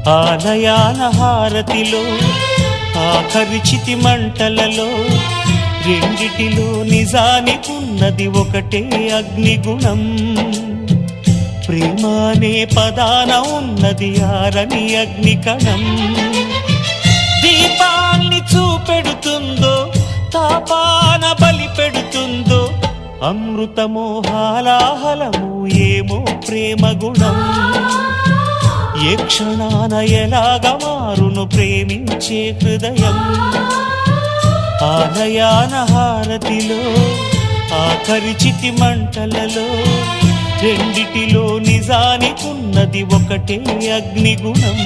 ఆలయాన హారతిలో ఆఖరి చితి మంటలలో రెండిటిలో నిజానికున్నది ఒకటే అగ్నిగుణం. ప్రేమ అనే పదాన ఉన్నది ఆరని అగ్నికణం. దీపాన్ని చూపెడుతుందో తాపాన బలి పెడుతుందో అమృతమో హాలాహలము ఏమో ప్రేమ గుణం. ఏ క్షణాన ఎలాగ మారును ప్రేమించే హృదయం. ఆలయాన హారతిలో ఆఖరి చితి మంటలలో రెండిటిలో నిజానికున్నది ఒకటే అగ్నిగుణం.